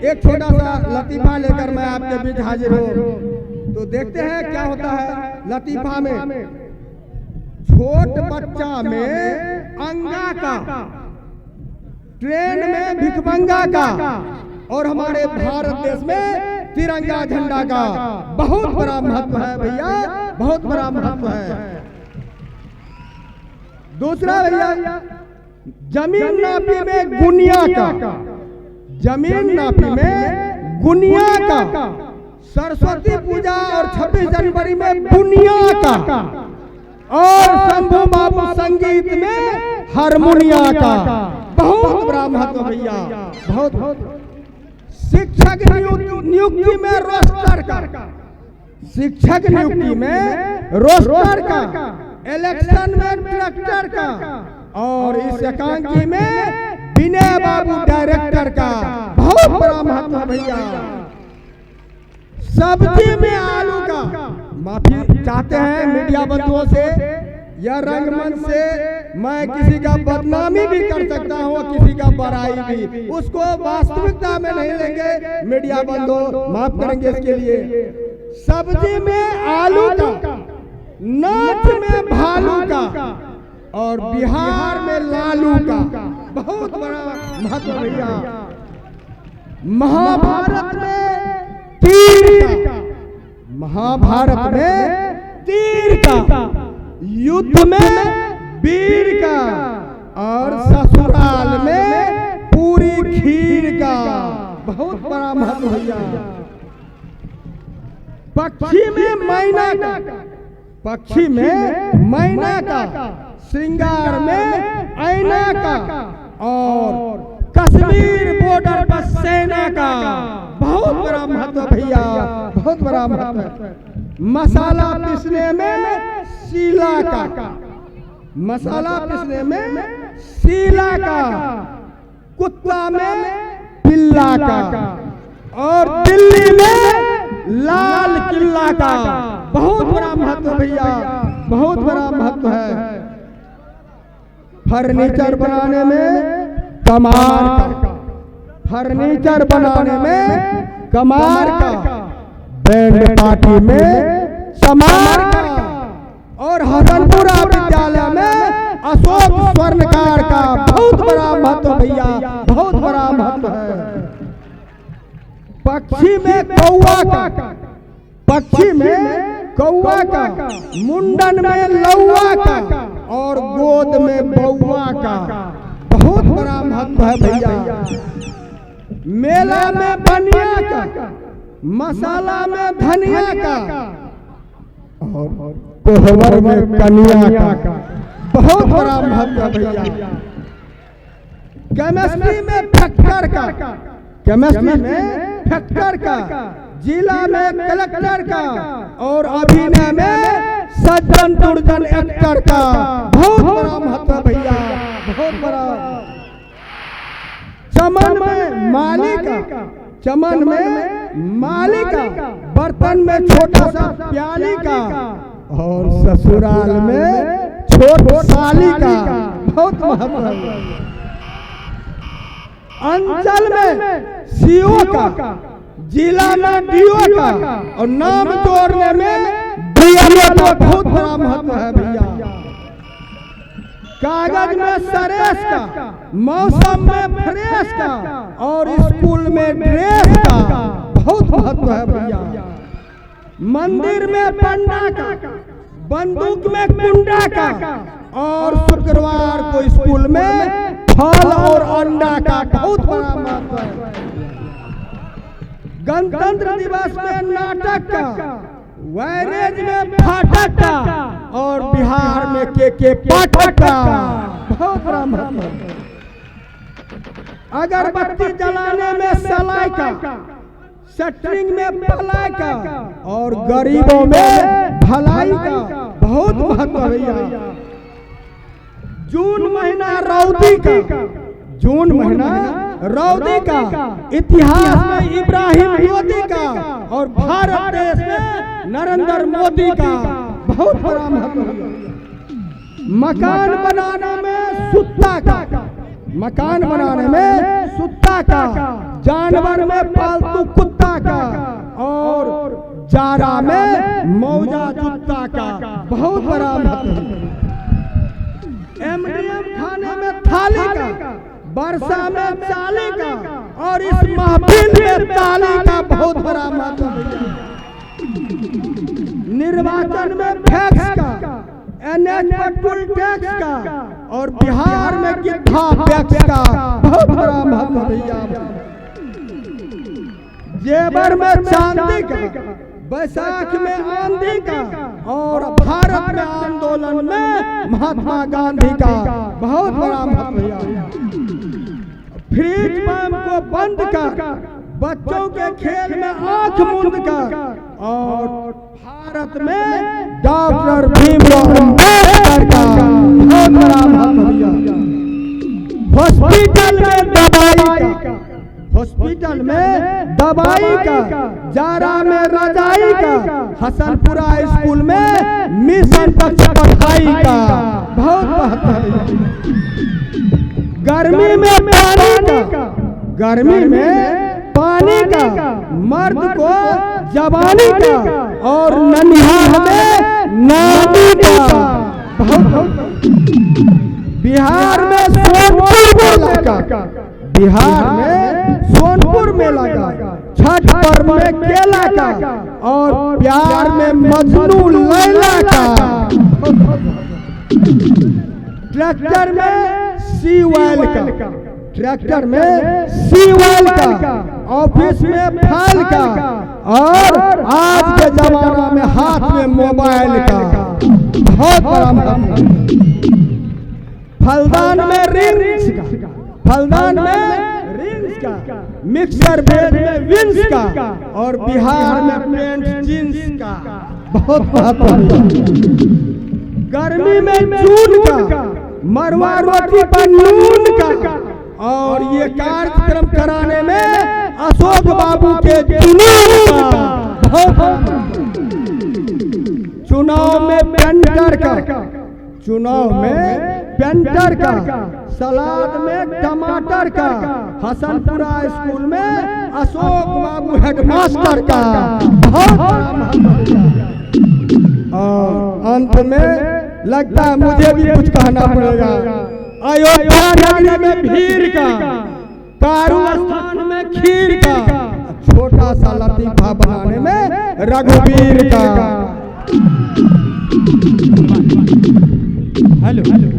एक छोटा सा लतीफा लेकर मैं आपके बीच हाजिर हूँ। तो देखते हैं क्या होता है लतीफा में। छोट बच्चा में अंगा का, ट्रेन में भिखमंगा का, और हमारे भारत देश में तिरंगा झंडा का बहुत बड़ा महत्व है भैया, बहुत बड़ा महत्व है। दूसरा भैया, जमीन नापी में गुनिया का, जमीन नापी में गुनिया का, सरस्वती पूजा और 26 जनवरी में बुनिया का, और शंभू बाबू संगीत में हारमोनिया का बहुत बड़ा महत्व भैया, बहुत। शिक्षक नियुक्ति में रोस्टर का, शिक्षक नियुक्ति में रोस्टर का, इलेक्शन में ट्रैक्टर का, और इस एकांकी में विनय बाबू डायरेक्टर का बहुत बड़ा महत्व है भैया। सब्जी में आलू का, माफी चाहते हैं मीडिया बंधुओं से या रंगमंच से, मैं किसी का बदनामी भी कर सकता हूँ, किसी का बड़ाई भी, उसको वास्तविकता में नहीं लेंगे मीडिया बंधु, माफ करेंगे इसके लिए। सब्जी में आलू का, नाच में भालू का, और बिहार में लालू का बहुत बड़ा महत्व भैया। महाभारत में तीर का, महाभारत में तीर का, युद्ध में वीर का, और ससुराल में पूरी खीर का बहुत बड़ा महत्व भैया। पक्षी में मैना का, पक्षी में मैना का, श्रृंगार में ऐना का, और कश्मीर बॉर्डर पर सेना का बहुत बड़ा महत्व भैया, बहुत बड़ा महत्व। मसाला पीसने में शीला का, मसाला पीसने में शीला का, कुत्ता में पिल्ला का, और दिल्ली में लाल किला का बहुत बड़ा महत्व भैया, बहुत बड़ा महत्व है। फर्नीचर बनाने में कमार का, फर्नीचर बनाने में कमार का, बैंड पार्टी में चमार का, और हसनपुरा विद्यालय में अशोक स्वर्णकार का बहुत बड़ा महत्व भैया, बहुत बड़ा महत्व है। पक्षी में कौआ का, पक्षी में कौआ का, मुंडन में लौआ का, और गोद में बौआ का बहुत बड़ा महत्व है भैया। मेला में बनिया का, मसाला में धनिया का, और कोहबर में कनिया का बहुत बड़ा महत्व भैया। केमिस्ट्री में फैक्टर का, केमिस्ट्री में फैक्टर का, जिला में कलेक्टर का, और अभिनय में सज्जन दुर्जन एक्टर का बहुत बड़ा महत्व भैया, बहुत बड़ा। चमन में माली का, चमन में माली का, बर्तन में छोटा सा प्याली का, और ससुराल में छोट साली का बहुत महत्व है। अंचल में सीओ का, जिला में डीओ का, और नाम जोड़ने में डीएमओ का बहुत बड़ा महत्व है भैया। कागज में सरेस का, मौसम में फ्रेश का, और स्कूल में ड्रेस का बहुत महत्व है भैया। मंदिर में पंडा का, बंदूक में कुंडा का, और शुक्रवार को स्कूल में फल और अंडा का बहुत बड़ा महत्व है। गणतंत्र दिवस में नाटक का, वैरेज में फाटक का, और बिहार में के पाठक का बहुत बड़ा महत्व है। अगरबत्ती जलाने में सलाई का, शटरिंग में भलाई का, और गरीबों में भलाई का बहुत महत्व भैया। जून महीना रौदी का, जून महीना रौदी का, इतिहास में इब्राहिम मोदी का, और भारत देश में नरेंद्र मोदी का बहुत बड़ा महत्व है। मकान बनाने में सुत्ता का, मकान बनाने में सुत्ता का, जानवर में पालतू कुत्ता का, और जारा में मौजा जूता का बहुत बड़ा महत्व है। एमडीएम खाने में थाली का, वर्षा में चाली का, और इस महफिल में ताली का बहुत बड़ा महत्व है। निर्वाचन में फैक्स का, एनएच पर टोल टैक्स का, और बिहार में गिद्धा टैक्स का बहुत बड़ा महत्व भैया। जेवर में चांदी का, बैसाख में आंधी का, और भारत में आंदोलन में महात्मा गांधी का बहुत बड़ा महत्व भैया। फ्रीज पंप को बंद कर, बच्चों के खेल में आंख मूंद कर, और भारत में डॉक्टर भीमराव अम्बेडकर का बहुत बड़ा महत्व भैया। हॉस्पिटल में दवाई का, हॉस्पिटल में दवाई का, जारा में रजाई का, हसनपुरा स्कूल में मिशन तक पढ़ाई का बहुत महत्व है। गर्मी में पानी का, गर्मी में पानी का, मर्द को जवानी का, और ननिहाल में नानी का बहुत। बिहार में सोनपुर मेला का, बिहार में सोनपुर मेला का, छठ पर्व में केला का, और प्यार में मजनू लैला का। ट्रैक्टर में सीवाइल का, ट्रैक्टर में सीवाइल का, ऑफिस में फाइल का, और आज के जमाना में हाथ में मोबाइल का बहुत बड़ा महत्व। फलदान में रिंग्स का, फलदान में रिंग्स का, मिक्सर वेज में विंस का, और बिहार में पेंट जींस का बहुत महत्व। गर्मी में चून का, मरवा रोटी पर नून का, और ये कार्यक्रम कराने में अशोक बाबू के जुनून का बहुत। चुनाव में पेंटर का, चुनाव में पेंटर का, सलाद में टमाटर का, हसनपुरा स्कूल में अशोक बाबू हेडमास्टर का बहुत बड़ा महत्व। और अंत में लगता है मुझे भी कुछ कहना पड़ेगा। अयोध्या नगरी में भीड़ का, कारू स्थान में खीर का, छोटा सा लतीफा बनाने में रघुवीर का। हेलो।